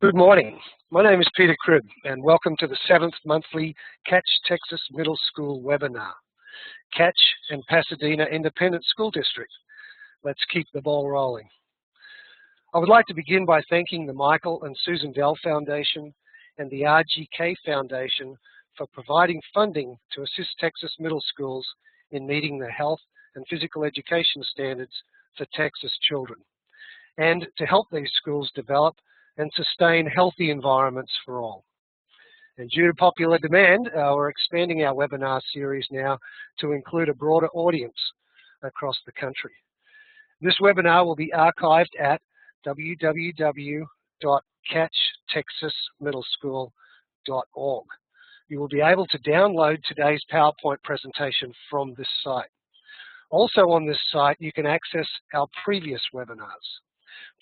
Good morning. My name is Peter Cribb, and welcome to the 7th monthly Catch Texas Middle School webinar. Catch and Pasadena Independent School District. Let's keep the ball rolling. I would like to begin by thanking the Michael and Susan Dell Foundation and the RGK Foundation for providing funding to assist Texas middle schools in meeting the health and physical education standards for Texas children, and to help these schools develop and sustain healthy environments for all. And due to popular demand, we're expanding our webinar series now to include a broader audience across the country. This webinar will be archived at www.catchtexasmiddleschool.org. You will be able to download today's PowerPoint presentation from this site. Also on this site, you can access our previous webinars.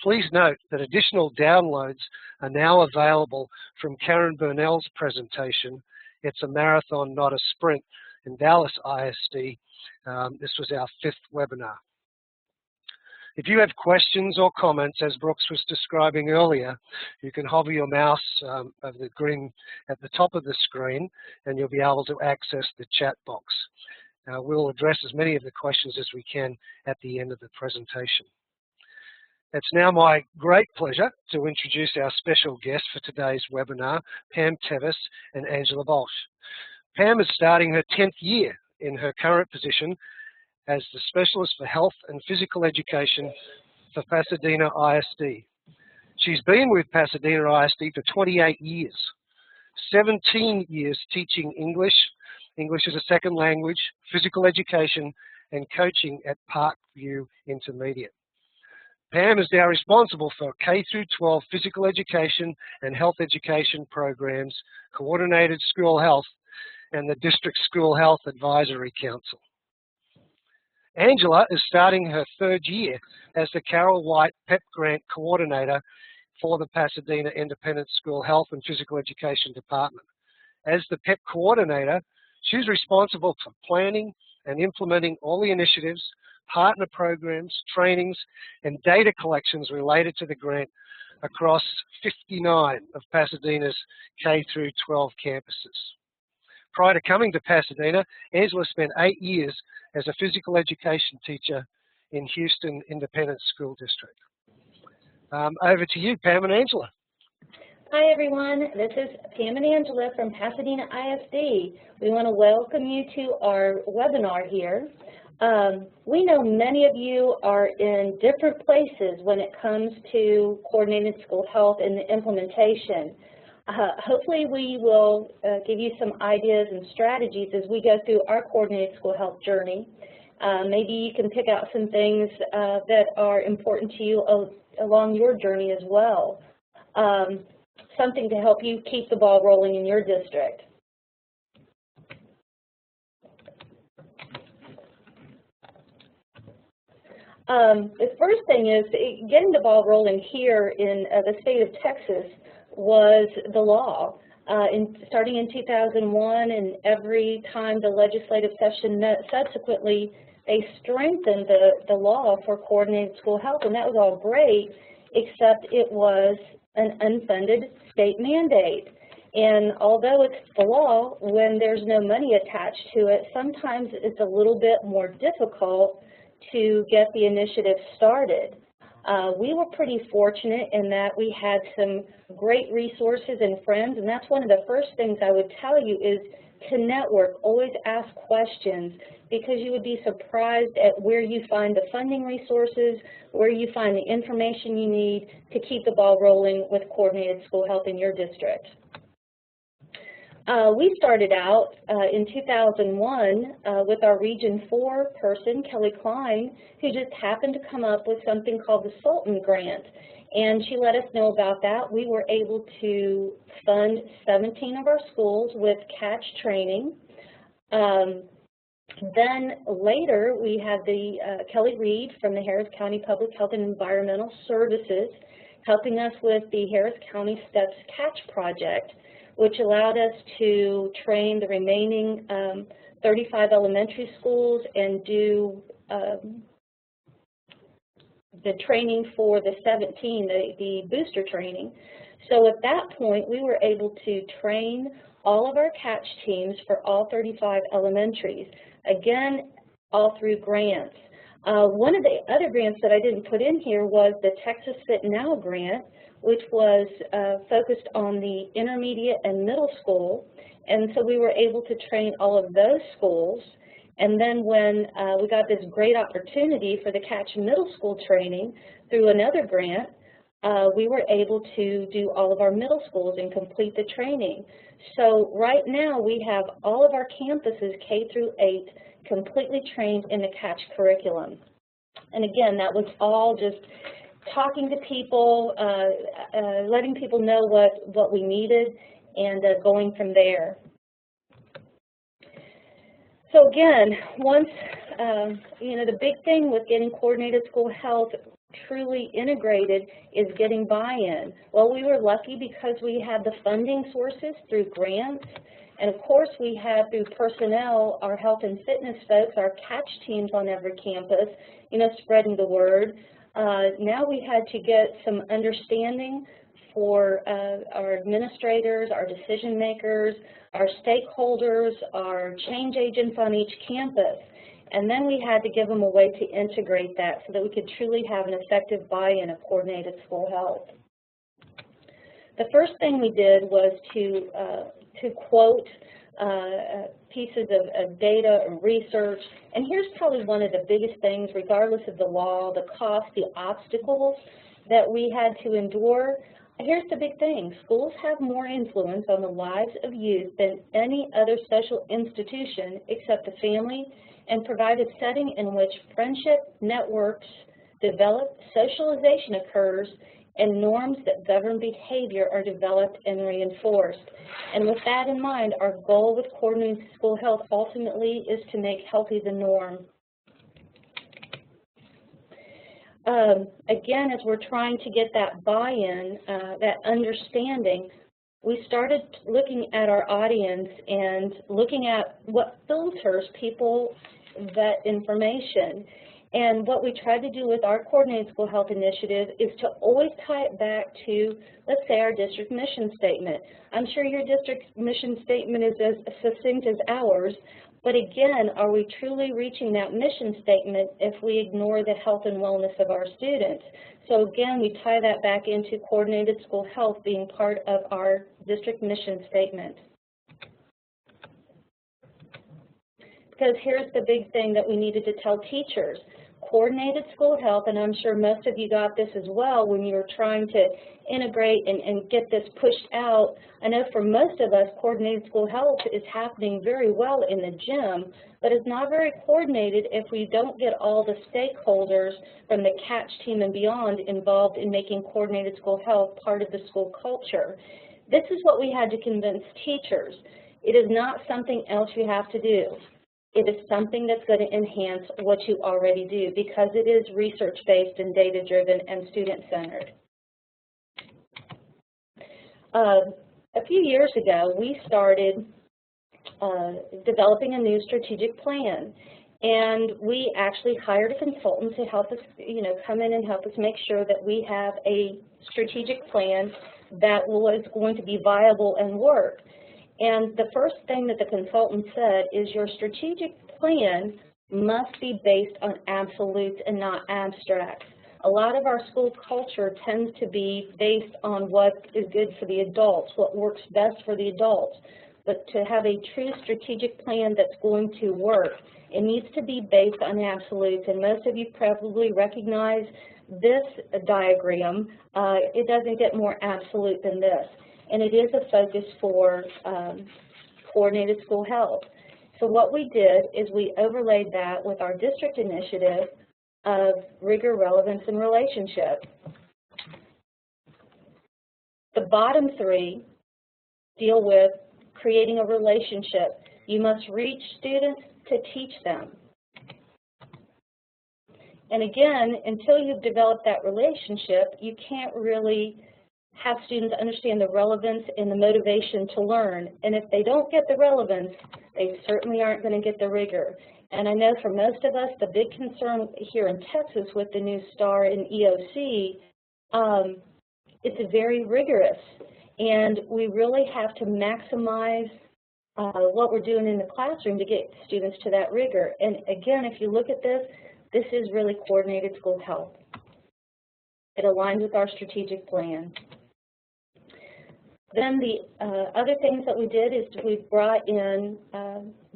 Please note that additional downloads are now available from Karen Burnell's presentation. It's a marathon, not a sprint, in Dallas ISD. This was our 5th webinar. If you have questions or comments, as Brooks was describing earlier, you can hover your mouse over the green at the top of the screen, and you'll be able to access the chat box. We'll address as many of the questions as we can at the end of the presentation. It's now my great pleasure to introduce our special guests for today's webinar, Pam Tevis and Angela Balch. Pam is starting her 10th year in her current position as the Specialist for Health and Physical Education for Pasadena ISD. She's been with Pasadena ISD for 28 years, 17 years teaching English as a second language, physical education, and coaching at Parkview Intermediate. Pam is now responsible for K-12 physical education and health education programs, coordinated school health, and the District School Health Advisory Council. Angela is starting her 3rd year as the Carol White PEP grant coordinator for the Pasadena Independent School Health and Physical Education Department. As the PEP coordinator, she's responsible for planning and implementing all the initiatives, partner programs, trainings, and data collections related to the grant across 59 of Pasadena's K-12 campuses. Prior to coming to Pasadena, Angela spent 8 years as a physical education teacher in Houston Independent School District. Over to you, Pam and Angela. Hi everyone, this is Pam and Angela from Pasadena ISD. We want to welcome you to our webinar here. We know many of you are in different places when it comes to coordinated school health and the implementation. Hopefully we will give you some ideas and strategies as we go through our coordinated school health journey. Maybe you can pick out some things that are important to you along your journey as well. Something to help you keep the ball rolling in your district. The first thing is getting the ball rolling here in the state of Texas was the law. Starting in 2001, and every time the legislative session met subsequently, they strengthened the law for coordinated school health, and that was all great, except it was an unfunded state mandate. And although it's the law, when there's no money attached to it, sometimes it's a little bit more difficult to get the initiative started. We were pretty fortunate in that we had some great resources and friends, and that's one of the first things I would tell you is to network. Always ask questions, because you would be surprised at where you find the funding resources, where you find the information you need to keep the ball rolling with coordinated school health in your district. We started out in 2001 with our Region 4 person, Kelly Klein, who just happened to come up with something called the Sultan Grant. And she let us know about that. We were able to fund 17 of our schools with catch training. Then later we had the Kelly Reed from the Harris County Public Health and Environmental Services helping us with the Harris County Steps Catch Project, which allowed us to train the remaining 35 elementary schools and do the training for the 17, the booster training. So at that point, we were able to train all of our catch teams for all 35 elementaries. Again, all through grants. One of the other grants that I didn't put in here was the Texas Fit Now grant, which was focused on the intermediate and middle school. And so we were able to train all of those schools. And then when we got this great opportunity for the Catch Middle School training through another grant, we were able to do all of our middle schools and complete the training. So right now we have all of our campuses, K through 8, completely trained in the Catch curriculum. And again, that was all just talking to people, letting people know what we needed, and going from there. So again, once, the big thing with getting coordinated school health truly integrated is getting buy-in. Well, we were lucky because we had the funding sources through grants, and of course we had through personnel, our health and fitness folks, our catch teams on every campus, spreading the word. Now we had to get some understanding for our administrators, our decision makers, our stakeholders, our change agents on each campus. And then we had to give them a way to integrate that so that we could truly have an effective buy-in of coordinated school health. The first thing we did was to quote pieces of data and research. And here's probably one of the biggest things, regardless of the law, the cost, the obstacles that we had to endure. Here's the big thing. Schools have more influence on the lives of youth than any other social institution except the family, and provide a setting in which friendship networks develop, socialization occurs, and norms that govern behavior are developed and reinforced. And with that in mind, our goal with coordinated school health ultimately is to make healthy the norm. Again, as we're trying to get that buy-in, that understanding, we started looking at our audience and looking at what filters people vet information. And what we tried to do with our Coordinated School Health Initiative is to always tie it back to, let's say, our district mission statement. I'm sure your district mission statement is as succinct as ours, but again, are we truly reaching that mission statement if we ignore the health and wellness of our students? So again, we tie that back into coordinated school health being part of our district mission statement. Because here's the big thing that we needed to tell teachers. Coordinated school health, and I'm sure most of you got this as well when you were trying to integrate and get this pushed out. I know for most of us, coordinated school health is happening very well in the gym, but it's not very coordinated if we don't get all the stakeholders from the catch team and beyond involved in making coordinated school health part of the school culture. This is what we had to convince teachers. It is not something else you have to do. It is something that's going to enhance what you already do because it is research-based and data-driven and student-centered. A few years ago, we started developing a new strategic plan, and we actually hired a consultant to help us, come in and help us make sure that we have a strategic plan that was going to be viable and work. And the first thing that the consultant said is your strategic plan must be based on absolutes and not abstracts. A lot of our school culture tends to be based on what is good for the adults, what works best for the adults. But to have a true strategic plan that's going to work, it needs to be based on absolutes. And most of you probably recognize this diagram. It doesn't get more absolute than this. And it is a focus for coordinated school health. So what we did is we overlaid that with our district initiative of rigor, relevance, and relationship. The bottom three deal with creating a relationship. You must reach students to teach them. And again, until you've developed that relationship, you can't really have students understand the relevance and the motivation to learn. And if they don't get the relevance, they certainly aren't going to get the rigor. And I know for most of us, the big concern here in Texas with the new STAR and EOC, it's very rigorous. And we really have to maximize what we're doing in the classroom to get students to that rigor. And again, if you look at this, this is really coordinated school health. It aligns with our strategic plan. Then the other things that we did is we brought in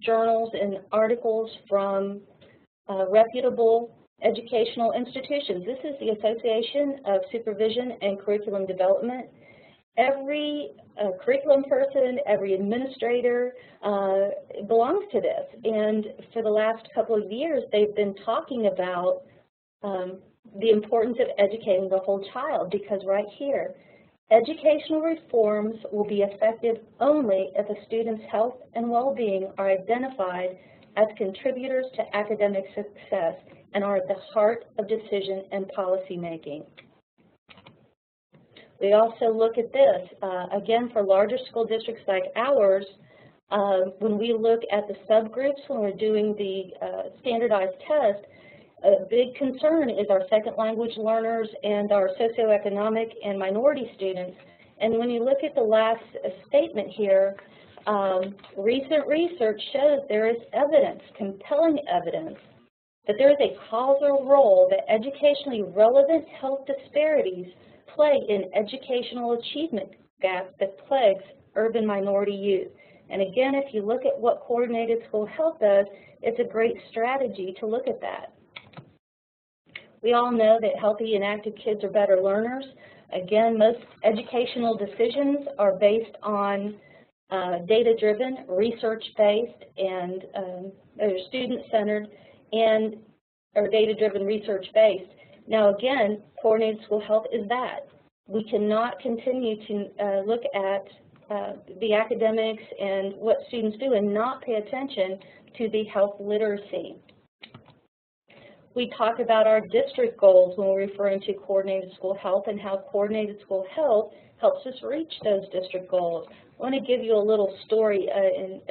journals and articles from reputable educational institutions. This is the Association of Supervision and Curriculum Development. Every curriculum person, every administrator belongs to this. And for the last couple of years, they've been talking about the importance of educating the whole child, because right here, educational reforms will be effective only if a student's health and well-being are identified as contributors to academic success and are at the heart of decision and policy making. We also look at this, again, for larger school districts like ours, when we look at the subgroups, when we're doing the standardized test, a big concern is our second language learners and our socioeconomic and minority students. And when you look at the last statement here, recent research shows there is evidence, compelling evidence, that there is a causal role that educationally relevant health disparities play in educational achievement gaps that plagues urban minority youth. And again, if you look at what coordinated school health does, it's a great strategy to look at that. We all know that healthy and active kids are better learners. Again, most educational decisions are based on data-driven, research-based, and student-centered, and are data-driven, research-based. Now again, coordinated school health is that. We cannot continue to look at the academics and what students do and not pay attention to the health literacy. We talk about our district goals when we're referring to coordinated school health and how coordinated school health helps us reach those district goals. I want to give you a little story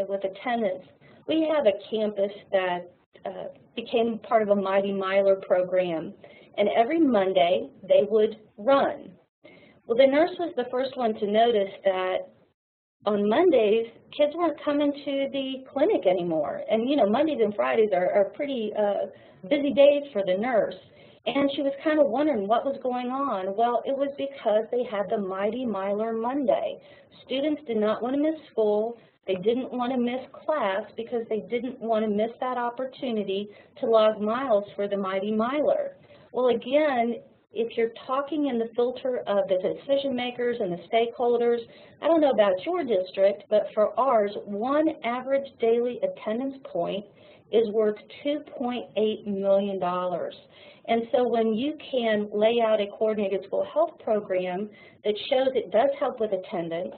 with attendance. We have a campus that became part of a Mighty Miler program, and every Monday they would run. Well, the nurse was the first one to notice that on Mondays, kids weren't coming to the clinic anymore. And you know, Mondays and Fridays are pretty busy days for the nurse. And she was kind of wondering what was going on. Well, it was because they had the Mighty Miler Monday. Students did not want to miss school. They didn't want to miss class because they didn't want to miss that opportunity to log miles for the Mighty Miler. Well, again, if you're talking in the filter of the decision makers and the stakeholders, I don't know about your district, but for ours, one average daily attendance point is worth $2.8 million. And so when you can lay out a coordinated school health program that shows it does help with attendance,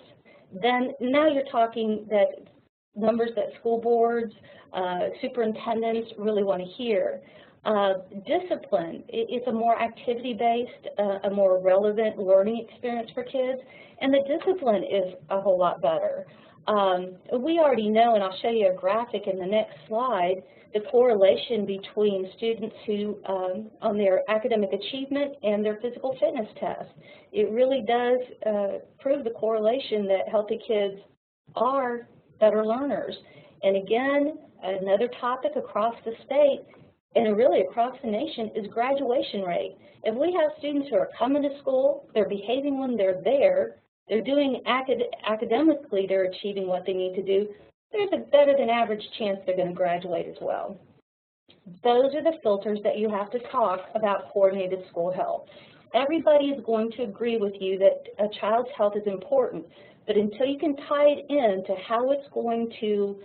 then now you're talking that numbers that school boards, superintendents really want to hear. Discipline is a more activity-based, a more relevant learning experience for kids, and the discipline is a whole lot better. We already know, and I'll show you a graphic in the next slide, the correlation between students who, on their academic achievement and their physical fitness test. It really does prove the correlation that healthy kids are better learners. And again, another topic across the state and really across the nation is graduation rate. If we have students who are coming to school, they're behaving when they're there, they're doing academically, they're achieving what they need to do, there's a better than average chance they're going to graduate as well. Those are the filters that you have to talk about coordinated school health. Everybody is going to agree with you that a child's health is important, but until you can tie it in to how it's going to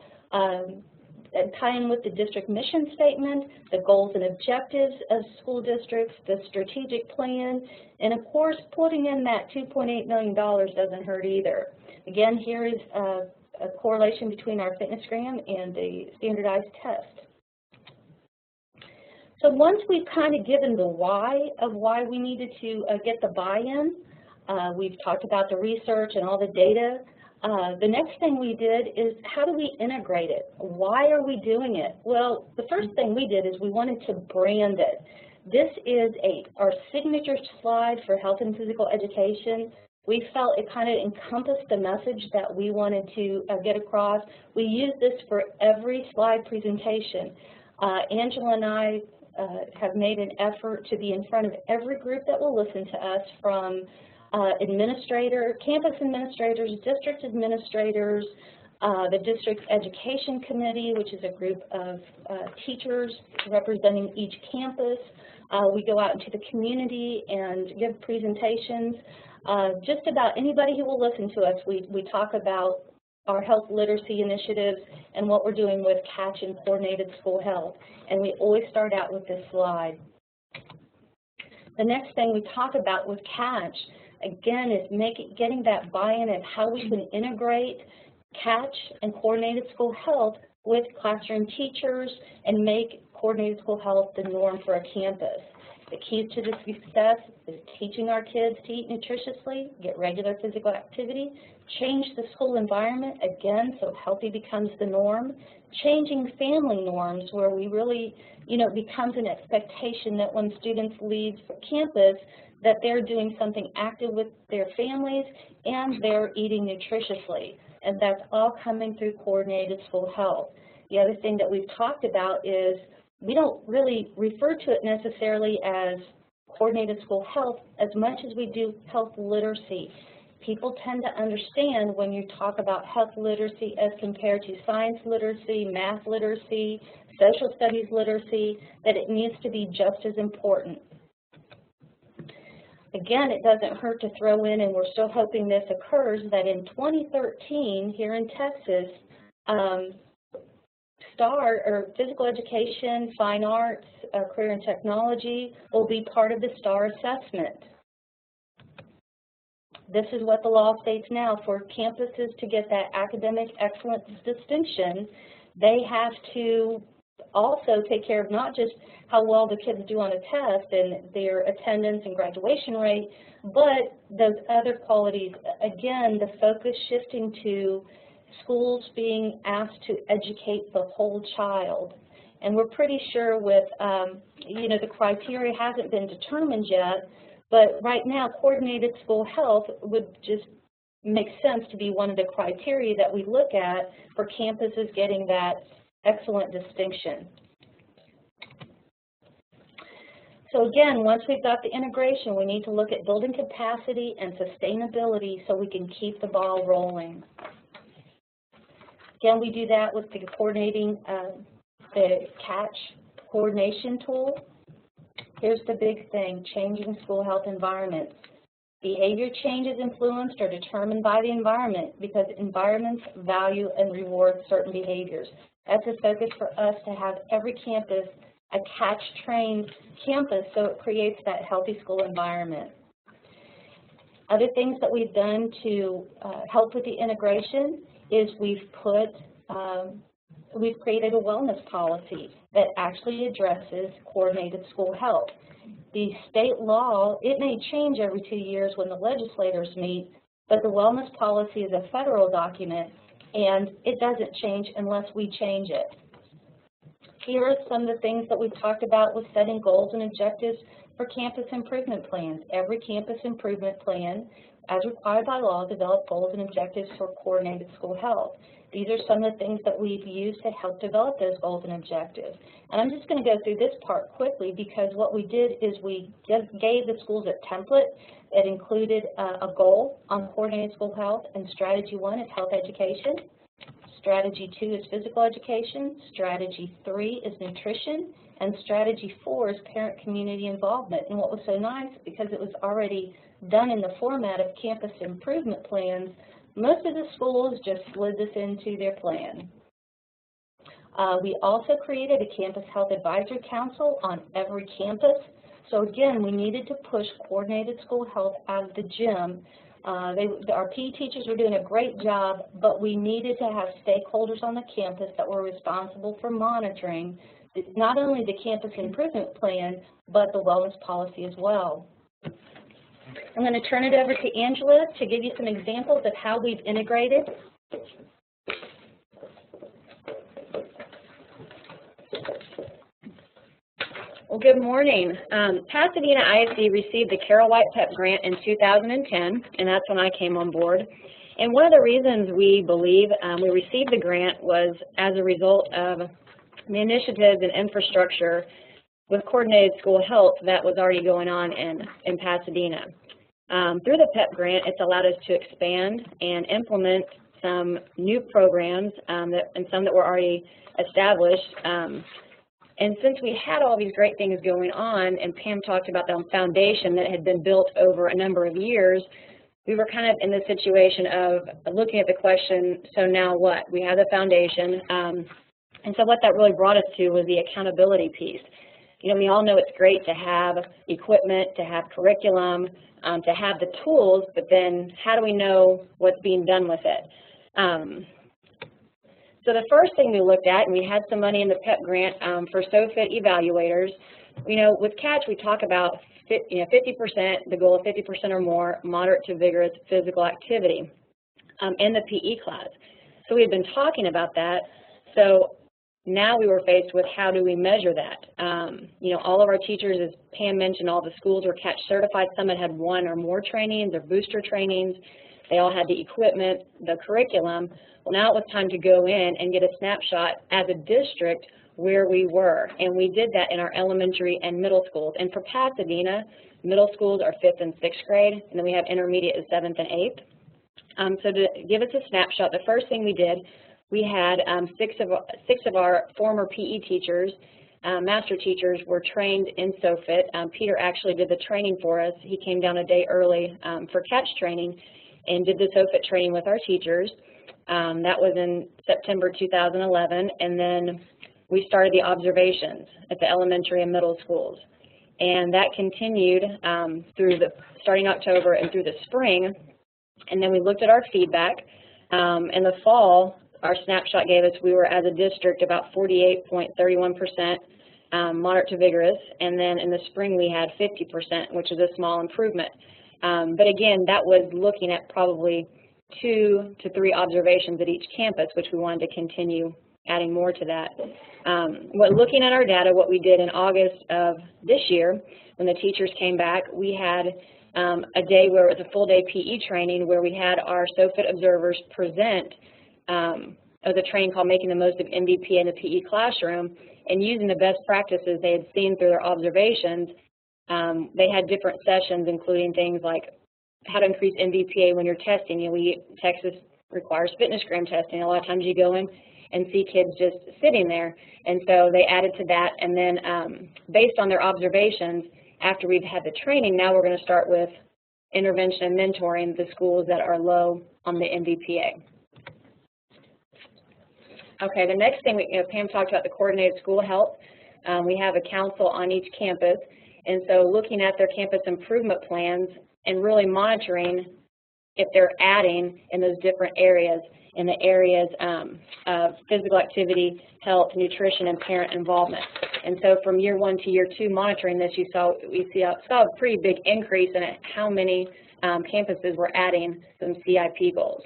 tie in with the district mission statement, the goals and objectives of school districts, the strategic plan, and of course putting in that $2.8 million doesn't hurt either. Again, here is a correlation between our fitnessgram and the standardized test. So once we've kind of given the why of why we needed to get the buy-in, we've talked about the research and all the data, The next thing we did is, how do we integrate it? Why are we doing it? Well, the first thing we did is we wanted to brand it. This is our signature slide for health and physical education. We felt it kind of encompassed the message that we wanted to get across. We use this for every slide presentation. Angela and I have made an effort to be in front of every group that will listen to us, from campus administrators, district administrators, the district education committee, which is a group of teachers representing each campus. We go out into the community and give presentations. Just about anybody who will listen to us, we talk about our health literacy initiatives and what we're doing with CATCH and coordinated school health. And we always start out with this slide. The next thing we talk about with CATCH, again, is getting that buy-in of how we can integrate CATCH and coordinated school health with classroom teachers and make coordinated school health the norm for a campus. The key to the success is teaching our kids to eat nutritiously, get regular physical activity, change the school environment, again, so healthy becomes the norm, changing family norms where we really, it becomes an expectation that when students leave campus that they're doing something active with their families and they're eating nutritiously. And that's all coming through coordinated school health. The other thing that we've talked about is we don't really refer to it necessarily as coordinated school health as much as we do health literacy. People tend to understand when you talk about health literacy as compared to science literacy, math literacy, social studies literacy, that it needs to be just as important. Again, it doesn't hurt to throw in, and we're still hoping this occurs, that in 2013 here in Texas, STAR, or physical education, fine arts, career and technology, will be part of the STAR assessment. This is what the law states now. For campuses to get that academic excellence distinction, they have to also take care of not just how well the kids do on a test and their attendance and graduation rate, but those other qualities. Again, the focus shifting to schools being asked to educate the whole child. And we're pretty sure with, the criteria hasn't been determined yet, but right now coordinated school health would just make sense to be one of the criteria that we look at for campuses getting that excellent distinction. So again, once we've got the integration, we need to look at building capacity and sustainability so we can keep the ball rolling. Again, we do that with the coordinating, the CATCH coordination tool. Here's the big thing, changing school health environments. Behavior change is influenced or determined by the environment because environments value and reward certain behaviors. That's a focus for us to have every campus a CATCH-trained campus so it creates that healthy school environment. Other things that we've done to help with the integration is we've created a wellness policy that actually addresses coordinated school health. The state law, it may change every 2 years when the legislators meet, but the wellness policy is a federal document, and it doesn't change unless we change it. Here are some of the things that we've talked about with setting goals and objectives for campus improvement plans. Every campus improvement plan, as required by law, develop goals and objectives for coordinated school health. These are some of the things that we've used to help develop those goals and objectives. And I'm just going to go through this part quickly because what we did is we gave the schools a template that included a goal on coordinated school health, and strategy 1 is health education. Strategy 2 is physical education. Strategy 3 is nutrition. And strategy 4 is parent community involvement. And what was so nice, because it was already done in the format of campus improvement plans, most of the schools just slid this into their plan. We also created a campus health advisory council on every campus. So again, we needed to push coordinated school health out of the gym. Our PE teachers were doing a great job, but we needed to have stakeholders on the campus that were responsible for monitoring not only the campus improvement plan, but the wellness policy as well. I'm going to turn it over to Angela to give you some examples of how we've integrated. Well, good morning. Pasadena ISD received the Carol White PEP grant in 2010, and that's when I came on board. And one of the reasons we believe we received the grant was as a result of the initiatives and infrastructure with coordinated school health that was already going on in Pasadena. Through the PEP grant, it's allowed us to expand and implement some new programs and some that were already established. And since we had all these great things going on, and Pam talked about the foundation that had been built over a number of years, we were kind of in the situation of looking at the question, so now what? We have the foundation. And so what that really brought us to was the accountability piece. You know, we all know it's great to have equipment, to have curriculum, to have the tools, but then how do we know what's being done with it? So the first thing we looked at, and we had some money in the PEP grant for SOFIT evaluators. You know, with CATCH we talk about 50%, the goal of 50% or more moderate to vigorous physical activity in the PE class. So we had been talking about that. So now we were faced with how do we measure that? You know, all of our teachers, as Pam mentioned, all the schools were CATCH certified. Some had one or more trainings or booster trainings. They all had the equipment, the curriculum. Well, now it was time to go in and get a snapshot as a district where we were. And we did that in our elementary and middle schools. And for Pasadena, middle schools are 5th and 6th grade, and then we have intermediate as 7th and 8th. So to give us a snapshot, the first thing we did, we had six of our former PE teachers, master teachers, were trained in SOFIT. Peter actually did the training for us. He came down a day early for CATCH training and did the SOFIT training with our teachers. That was in September 2011, and then we started the observations at the elementary and middle schools. And that continued starting October and through the spring, and then we looked at our feedback. In the fall, our snapshot gave us we were, as a district, about 48.31% moderate to vigorous, and then in the spring we had 50%, which is a small improvement. But again, that was looking at probably 2 to 3 observations at each campus, which we wanted to continue adding more to that. Looking at our data, what we did in August of this year, when the teachers came back, we had a day where it was a full day PE training where we had our SOFIT observers present of the training called Making the Most of MVP in the PE Classroom, and using the best practices they had seen through their observations. They had different sessions, including things like how to increase MVPA when you're testing. You know, Texas requires fitnessgram testing. A lot of times you go in and see kids just sitting there. And so they added to that. And then based on their observations, after we've had the training, now we're going to start with intervention and mentoring the schools that are low on the MVPA. Okay, the next thing, Pam talked about the coordinated school health. We have a council on each campus. And so looking at their campus improvement plans and really monitoring if they're adding in those different areas, in the areas of physical activity, health, nutrition, and parent involvement. And so from year 1 to year 2 monitoring this, we saw a pretty big increase in how many campuses were adding some CIP goals.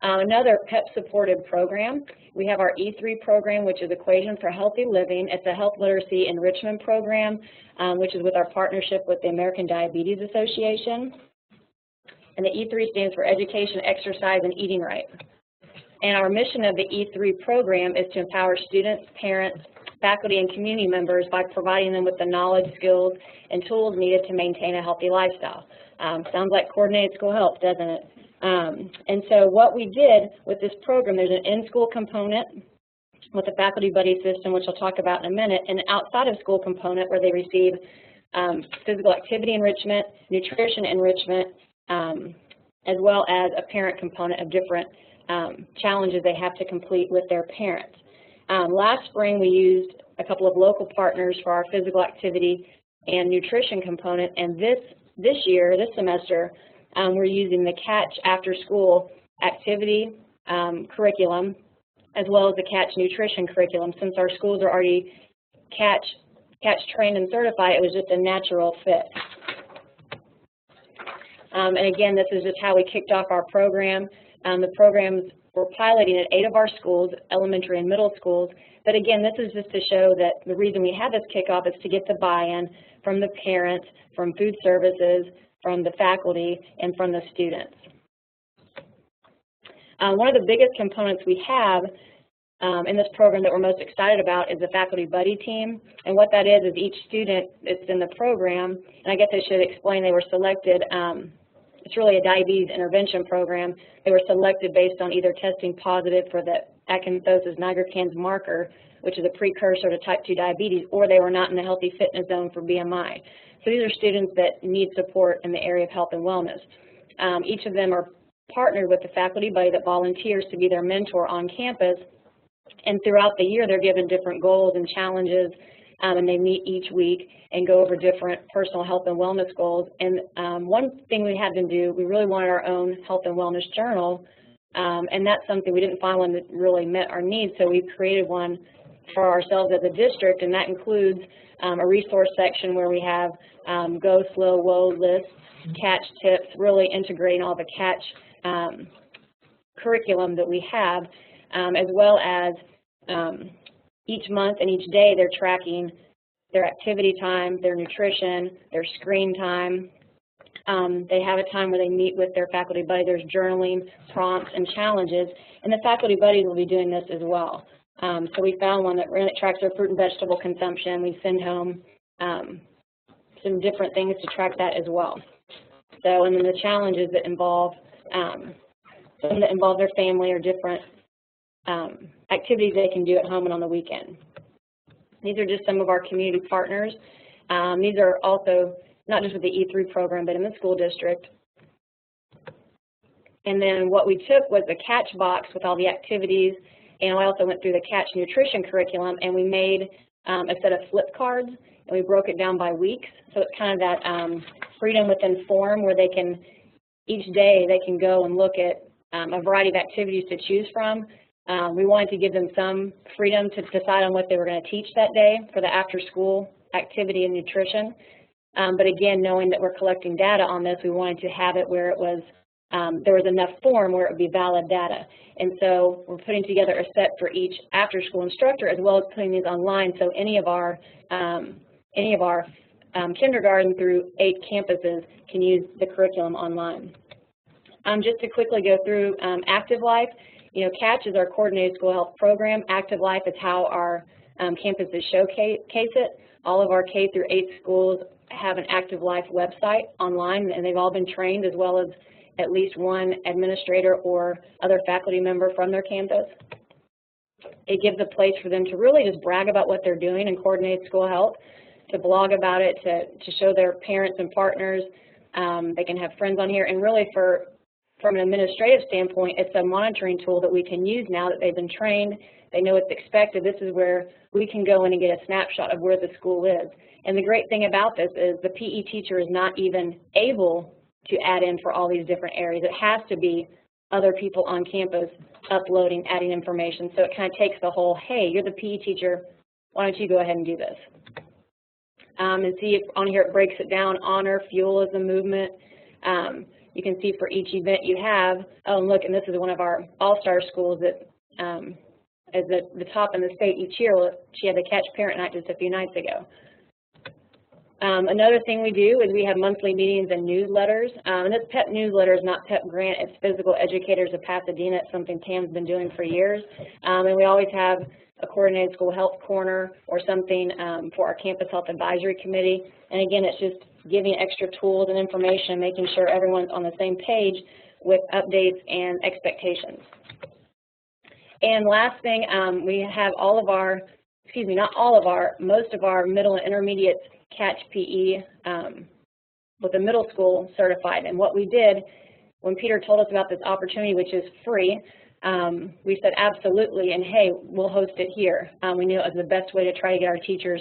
Another PEP-supported program, we have our E3 program, which is Equation for Healthy Living. It's a health literacy enrichment program, which is with our partnership with the American Diabetes Association. And the E3 stands for Education, Exercise, and Eating Right. And our mission of the E3 program is to empower students, parents, faculty, and community members by providing them with the knowledge, skills, and tools needed to maintain a healthy lifestyle. Sounds like coordinated school health, doesn't it? And so what we did with this program, there's an in-school component with the Faculty Buddy system, which I'll talk about in a minute, and an outside of school component where they receive physical activity enrichment, nutrition enrichment, as well as a parent component of different challenges they have to complete with their parents. Last spring we used a couple of local partners for our physical activity and nutrition component, and this semester, we're using the CATCH after-school activity curriculum as well as the CATCH nutrition curriculum. Since our schools are already CATCH trained and certified, it was just a natural fit. And again, this is just how we kicked off our program. The programs were piloting at 8 of our schools, elementary and middle schools. But again, this is just to show that the reason we had this kickoff is to get the buy-in from the parents, from food services, from the faculty, and from the students. One of the biggest components we have in this program that we're most excited about is the faculty buddy team. And what that is each student that's in the program, and I guess I should explain, they were selected, it's really a diabetes intervention program. They were selected based on either testing positive for the acanthosis nigricans marker, which is a precursor to type 2 diabetes, or they were not in the healthy fitness zone for BMI. So these are students that need support in the area of health and wellness. Each of them are partnered with the faculty buddy that volunteers to be their mentor on campus, and throughout the year they're given different goals and challenges, and they meet each week and go over different personal health and wellness goals. And one thing we had them do, we really wanted our own health and wellness journal, and that's something we didn't find one that really met our needs, so we created one for ourselves as a district, and that includes a resource section where we have go, slow, whoa lists, catch tips, really integrating all the catch curriculum that we have, as well as each month and each day they're tracking their activity time, their nutrition, their screen time. They have a time where they meet with their faculty buddy. There's journaling, prompts, and challenges, and the faculty buddies will be doing this as well. So we found one that tracks their fruit and vegetable consumption. We send home some different things to track that as well. So, and then the challenges that involve some that involve their family or different activities they can do at home and on the weekend. These are just some of our community partners. These are also not just with the E3 program, but in the school district. And then what we took was a catch box with all the activities, and I also went through the catch nutrition curriculum, and we made a set of flip cards, and we broke it down by weeks. So it's kind of that freedom within form where they can, each day they can go and look at a variety of activities to choose from. We wanted to give them some freedom to decide on what they were going to teach that day for the after-school activity and nutrition. But again, knowing that we're collecting data on this, we wanted to have it where it was, there was enough form where it would be valid data. And so we're putting together a set for each after-school instructor, as well as putting these online, so any of our kindergarten through 8 campuses can use the curriculum online. Just to quickly go through Active Life, you know, CATCH is our coordinated school health program. Active Life is how our campuses showcase it. All of our K through 8 schools have an Active Life website online, and they've all been trained, as well as at least one administrator or other faculty member from their campus. It gives a place for them to really just brag about what they're doing in coordinated school health, to blog about it, to show their parents and partners. They can have friends on here, and really from an administrative standpoint, it's a monitoring tool that we can use now that they've been trained. They know it's expected. This is where we can go in and get a snapshot of where the school is. And the great thing about this is the PE teacher is not even able to add in for all these different areas. It has to be other people on campus uploading, adding information. So it kind of takes the whole, hey, you're the PE teacher, why don't you go ahead and do this? And see if on here it breaks it down, honor, fuel is a movement. You can see for each event you have, oh, and look, and this is one of our all-star schools that is the top in the state each year. She had the Catch Parent Night just a few nights ago. Another thing we do is we have monthly meetings and newsletters. And this PEP newsletter is not PEP Grant, it's Physical Educators of Pasadena. It's something Pam's been doing for years. And we always have a coordinated school health corner or something for our campus health advisory committee. And again, it's just giving extra tools and information, making sure everyone's on the same page with updates and expectations. And last thing, we have all of our, excuse me, not all of our, most of our middle and intermediate Catch PE with the middle school certified. And what we did when Peter told us about this opportunity, which is free, we said absolutely, and hey, we'll host it here. We knew it was the best way to try to get our teachers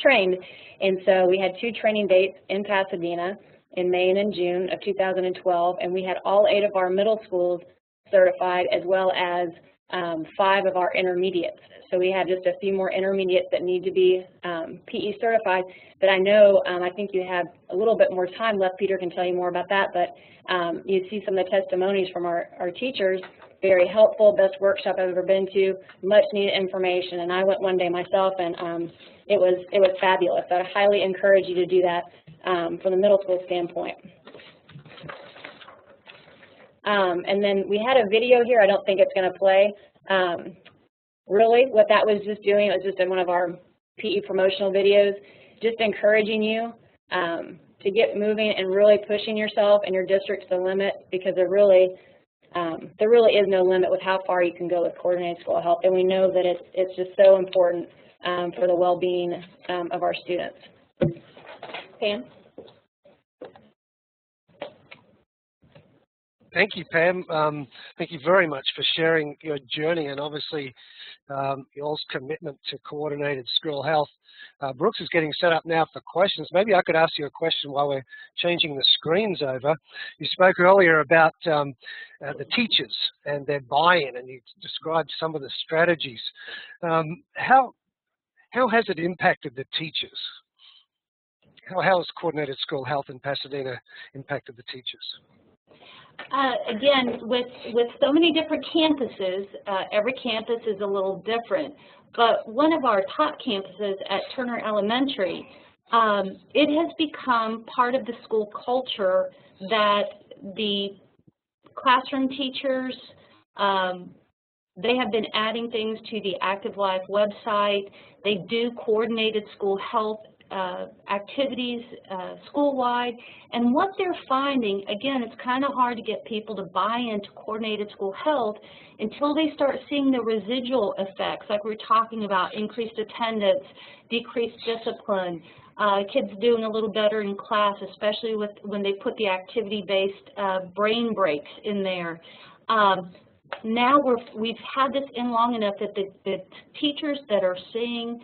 trained. And so we had 2 training dates in Pasadena in May and in June of 2012, and we had all 8 of our middle schools certified, as well as 5 of our intermediates. So we have just a few more intermediates that need to be PE certified. But I know, I think you have a little bit more time left. Peter can tell you more about that. But you see some of the testimonies from our teachers. Very helpful, best workshop I've ever been to, much needed information. And I went one day myself, and it was fabulous. So I highly encourage you to do that from the middle school standpoint. And then we had a video here. I don't think it's going to play. Really, what that was just doing, it was just in one of our PE promotional videos, just encouraging you to get moving and really pushing yourself and your district to the limit, because there really is no limit with how far you can go with coordinated school health, and we know that it's just so important for the well-being of our students. Pam? Thank you, Pam. Thank you very much for sharing your journey and obviously y'all's commitment to coordinated school health. Brooks is getting set up now for questions. Maybe I could ask you a question while we're changing the screens over. You spoke earlier about the teachers and their buy-in, and you described some of the strategies. How has it impacted the teachers? How has coordinated school health in Pasadena impacted the teachers? Again, with so many different campuses, every campus is a little different. But one of our top campuses at Turner Elementary, it has become part of the school culture that the classroom teachers, they have been adding things to the Active Life website. They do coordinated school health activities school-wide, and what they're finding, again, it's kind of hard to get people to buy into coordinated school health until they start seeing the residual effects, like we were talking about, increased attendance, decreased discipline, kids doing a little better in class, especially when they put the activity-based brain breaks in there. Now we've had this in long enough that the teachers that are seeing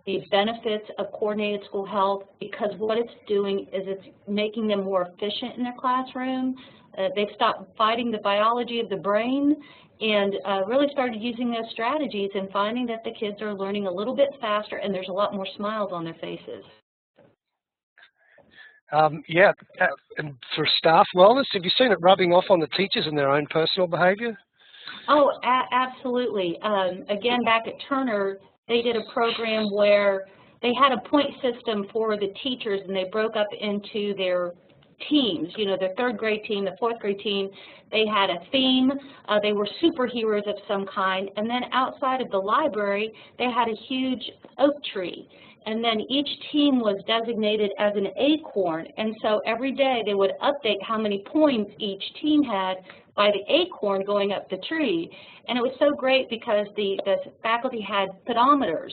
the benefits of coordinated school health, because what it's doing is it's making them more efficient in their classroom. They've stopped fighting the biology of the brain and really started using those strategies and finding that the kids are learning a little bit faster and there's a lot more smiles on their faces. Yeah, and for staff wellness, have you seen it rubbing off on the teachers and their own personal behavior? Oh, absolutely. Again, back at Turner, they did a program where they had a point system for the teachers, and they broke up into their teams, you know, the 3rd grade team, the 4th grade team. They had a theme. They were superheroes of some kind. And then outside of the library, they had a huge oak tree. And then each team was designated as an acorn. And so every day they would update how many points each team had by the acorn going up the tree. And it was so great because the faculty had pedometers.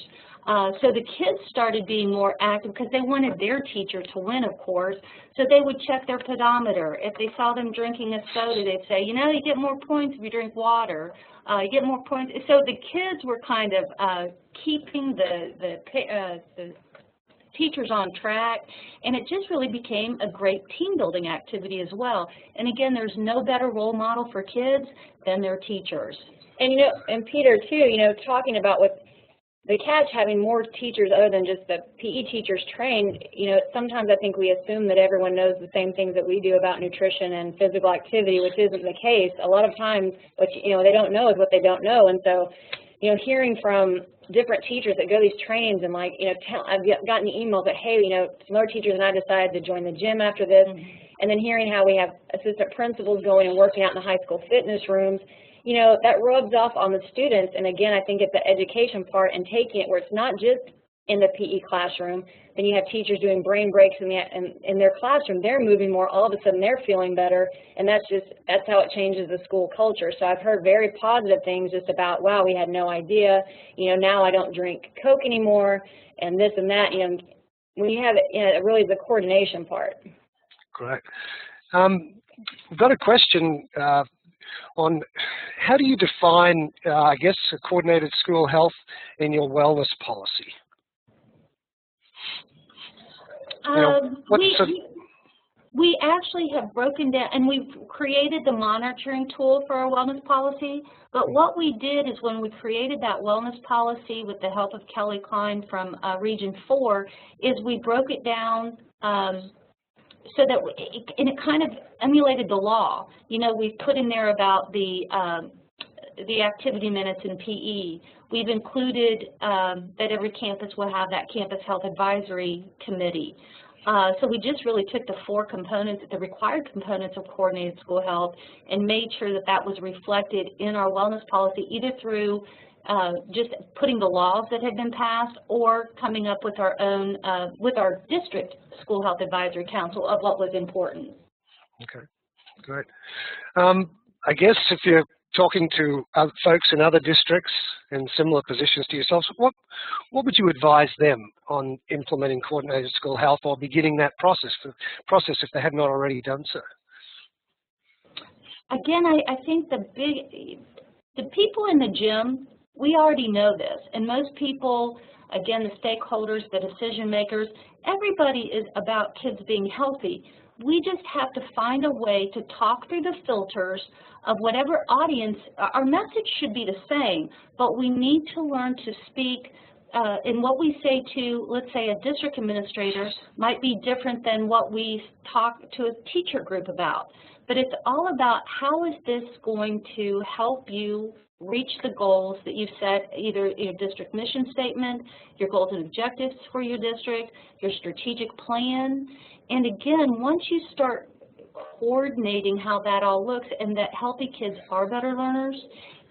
So the kids started being more active because they wanted their teacher to win, of course. So they would check their pedometer. If they saw them drinking a soda, they'd say, you know, you get more points if you drink water. You get more points. So the kids were kind of keeping the teachers on track, and it just really became a great team building activity as well. And again, there's no better role model for kids than their teachers. And you know, and Peter too, you know, talking about with the catch having more teachers other than just the PE teachers trained, you know, sometimes I think we assume that everyone knows the same things that we do about nutrition and physical activity, which isn't the case. A lot of times what they don't know is what they don't know. And so, you know, hearing from different teachers that go to these trainings and like, you know, I've gotten emails that, hey, you know, some other teachers and I decided to join the gym after this. And then hearing how we have assistant principals going and working out in the high school fitness rooms, you know, that rubs off on the students. And again, I think it's the education part and taking it where it's not just in the PE classroom. Then you have teachers doing brain breaks in their classroom. They're moving more. All of a sudden, they're feeling better. And that's how it changes the school culture. So I've heard very positive things just about, wow, we had no idea. You know, now I don't drink Coke anymore and this and that. You know, when you have it, you know, it really is the coordination part. Great. We've got a question on how do you define, I guess, coordinated school health in your wellness policy? We actually have broken down, and we've created the monitoring tool for our wellness policy, but what we did is when we created that wellness policy with the help of Kelly Klein from Region 4, is we broke it down so that, and it kind of emulated the law. You know, we've put in there about the activity minutes in PE. We've included that every campus will have that campus health advisory committee. So we just really took the 4 components, the required components of coordinated school health, and made sure that that was reflected in our wellness policy, either through just putting the laws that had been passed or coming up with our own, with our district school health advisory council of what was important. Okay, great. I guess if you're talking to other folks in other districts in similar positions to yourselves, what would you advise them on implementing coordinated school health or beginning that process if they have not already done so? Again, I think the people in the gym, we already know this, and most people, again, the stakeholders, the decision makers, everybody is about kids being healthy. We just have to find a way to talk through the filters of whatever audience. Our message should be the same, but we need to learn to speak, and what we say to, let's say, a district administrator might be different than what we talk to a teacher group about. But it's all about how is this going to help you reach the goals that you've set, either your district mission statement, your goals and objectives for your district, your strategic plan. And again, once you start coordinating how that all looks, and that healthy kids are better learners,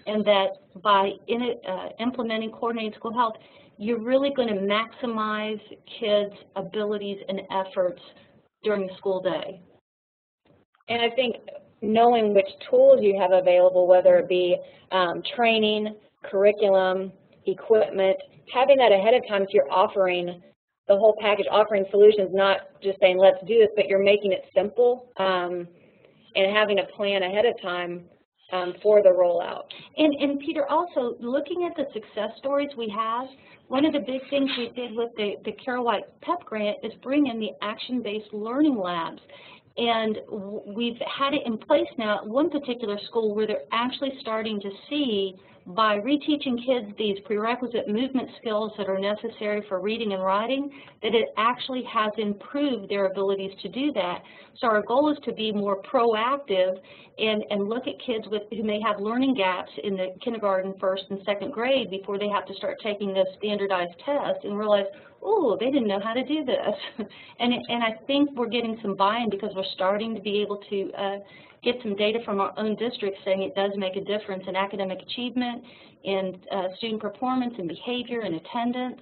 and that by implementing coordinated school health, you're really going to maximize kids' abilities and efforts during the school day. And I think knowing which tools you have available, whether it be training, curriculum, equipment, having that ahead of time, so you're offering the whole package, offering solutions, not just saying let's do this, but you're making it simple and having a plan ahead of time for the rollout. And Peter, also looking at the success stories we have, one of the big things we did with the Carol White PEP grant is bring in the action-based learning labs. And we've had it in place now at one particular school where they're actually starting to see, by reteaching kids these prerequisite movement skills that are necessary for reading and writing, that it actually has improved their abilities to do that. So our goal is to be more proactive and look at kids who may have learning gaps in the kindergarten, first and second grade before they have to start taking those standardized tests and realize, oh, they didn't know how to do this. and I think we're getting some buy-in because we're starting to be able to get some data from our own district saying it does make a difference in academic achievement, in student performance and behavior and attendance.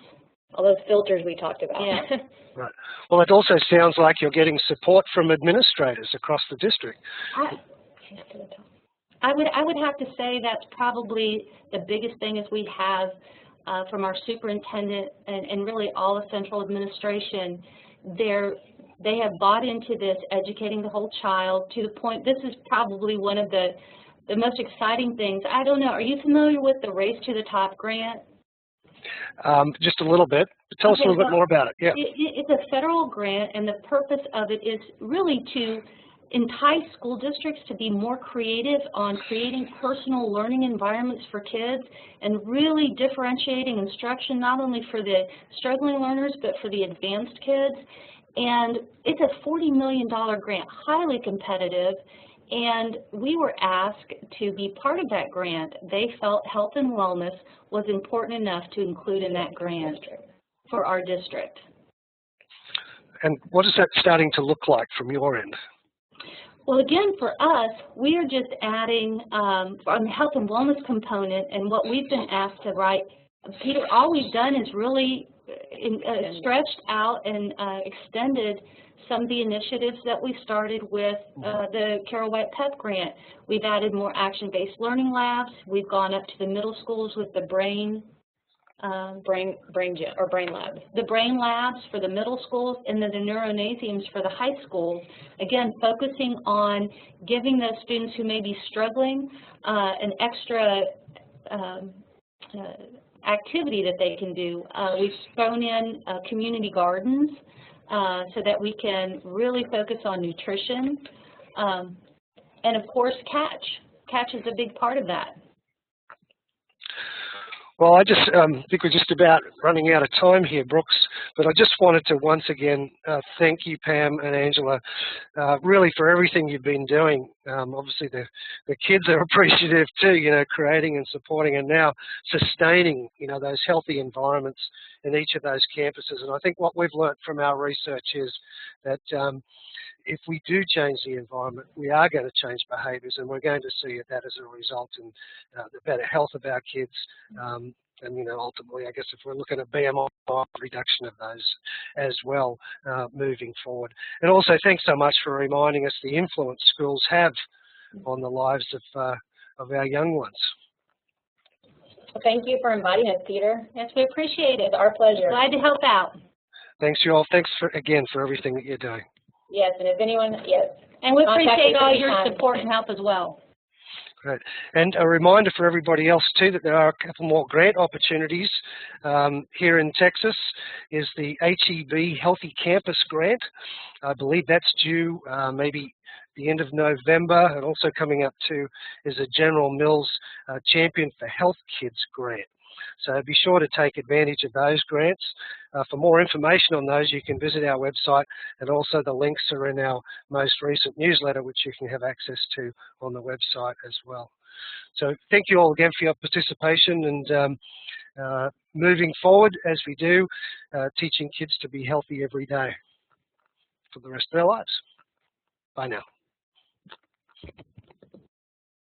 All those filters we talked about. Yeah. Right. Well, it also sounds like you're getting support from administrators across the district. I would have to say that's probably the biggest thing is we have from our superintendent and really all of central administration. They have bought into this, educating the whole child to the point, this is probably one of the most exciting things. I don't know, are you familiar with the Race to the Top grant? Just a little bit. Tell us a little bit more about it. Yeah. It's a federal grant, and the purpose of it is really to entice school districts to be more creative on creating personal learning environments for kids and really differentiating instruction not only for the struggling learners but for the advanced kids. And it's a $40 million grant, highly competitive, and we were asked to be part of that grant. They felt health and wellness was important enough to include in that grant for our district. And what is that starting to look like from your end? Well, again, for us, we are just adding on the health and wellness component, and what we've been asked to write, Peter, all we've done is really stretched out and extended some of the initiatives that we started with the Carol White PEP grant. We've added more action-based learning labs. We've gone up to the middle schools with the brain labs. The brain labs for the middle schools, and then the neuronasiums for the high schools. Again, focusing on giving those students who may be struggling an extra activity that they can do. We've thrown in community gardens so that we can really focus on nutrition. And of course, catch. Catch is a big part of that. Well, I just think we're just about running out of time here, Brooks, but I just wanted to once again thank you, Pam and Angela, really for everything you've been doing. Obviously, the kids are appreciative too, you know, creating and supporting and now sustaining, you know, those healthy environments in each of those campuses. And I think what we've learned from our research is that if we do change the environment, we are going to change behaviours, and we're going to see that as a result in the better health of our kids. And, you know, ultimately, I guess if we're looking at BMI, reduction of those as well moving forward. And also, thanks so much for reminding us the influence schools have on the lives of our young ones. Well, thank you for inviting us, Peter. Yes, we appreciate it. It's our pleasure. Glad to help out. Thanks, you all. Thanks again for everything that you're doing. Yes, and if anyone, yes. And we appreciate all your anytime. support and help as well. Great. And a reminder for everybody else too that there are a couple more grant opportunities here in Texas. Is the HEB Healthy Campus Grant. I believe that's due maybe the end of November, and also coming up too is a General Mills Champion for Health Kids grant. So be sure to take advantage of those grants. For more information on those, you can visit our website, and also the links are in our most recent newsletter, which you can have access to on the website as well. So thank you all again for your participation, and moving forward as we do, teaching kids to be healthy every day for the rest of their lives. Bye now.